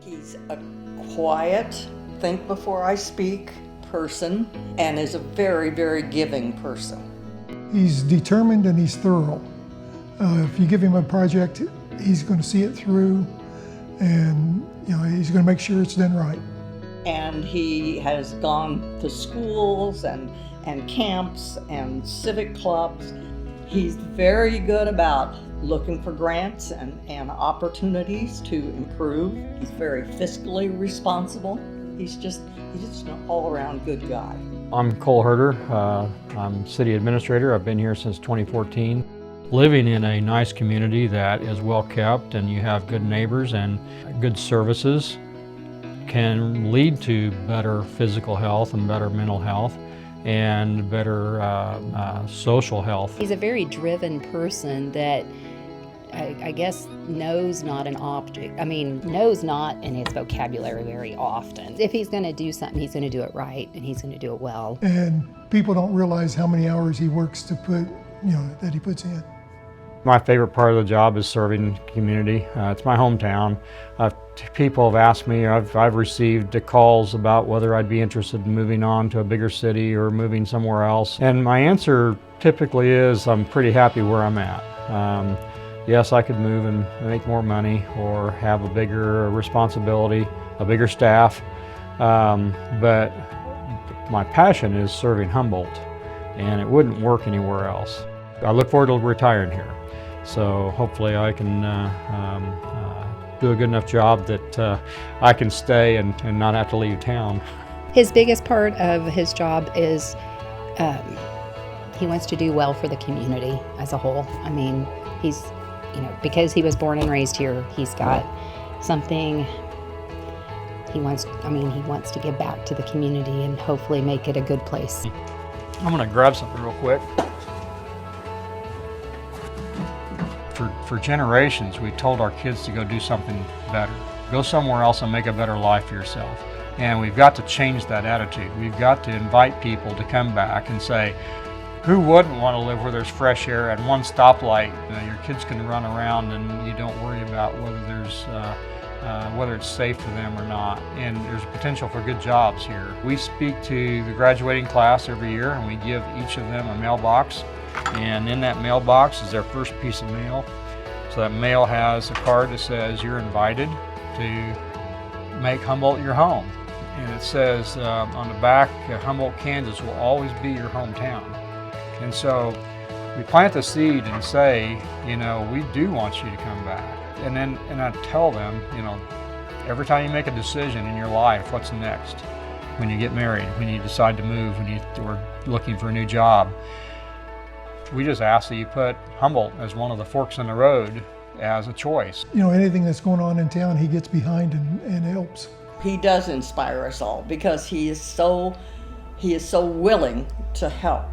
He's a quiet, think before I speak person, and is a very, very giving person. He's determined and he's thorough. If you give him a project, he's going to see it through, and he's going to make sure it's done right. And he has gone to schools and camps and civic clubs. He's very good about looking for grants and opportunities to improve. He's very fiscally responsible. He's just an all-around good guy. I'm Cole Herder. I'm city administrator. I've been here since 2014. Living in a nice community that is well kept and you have good neighbors and good services can lead to better physical health and better mental health and better social health. He's a very driven person that I guess knows not an object. Knows not in his vocabulary very often. If he's going to do something, he's going to do it right and he's going to do it well. And people don't realize how many hours he works to put, that he puts in. My favorite part of the job is serving the community. It's my hometown. People have asked me, I've received calls about whether I'd be interested in moving on to a bigger city or moving somewhere else. And my answer typically is I'm pretty happy where I'm at. Yes, I could move and make more money or have a bigger responsibility, a bigger staff, but my passion is serving Humboldt, and it wouldn't work anywhere else. I look forward to retiring here, so hopefully I can do a good enough job that I can stay and not have to leave town. His biggest part of his job is he wants to do well for the community as a whole. He's because he was born and raised here, he's got something he wants to give back to the community and hopefully make it a good place. I'm gonna grab something real quick. For generations, we told our kids to go do something better. Go somewhere else and make a better life for yourself. And we've got to change that attitude. We've got to invite people to come back and say, who wouldn't want to live where there's fresh air and one stoplight? Your kids can run around and you don't worry about whether it's safe for them or not. And there's potential for good jobs here. We speak to the graduating class every year and we give each of them a mailbox. And in that mailbox is their first piece of mail. So that mail has a card that says you're invited to make Humboldt your home. And it says on the back, Humboldt, Kansas will always be your hometown. And so we plant the seed and say, we do want you to come back. And I tell them, every time you make a decision in your life, what's next? When you get married, when you decide to move, when you're looking for a new job, we just ask that you put Humboldt as one of the forks in the road as a choice. Anything that's going on in town, he gets behind and helps. He does inspire us all because he is so willing to help.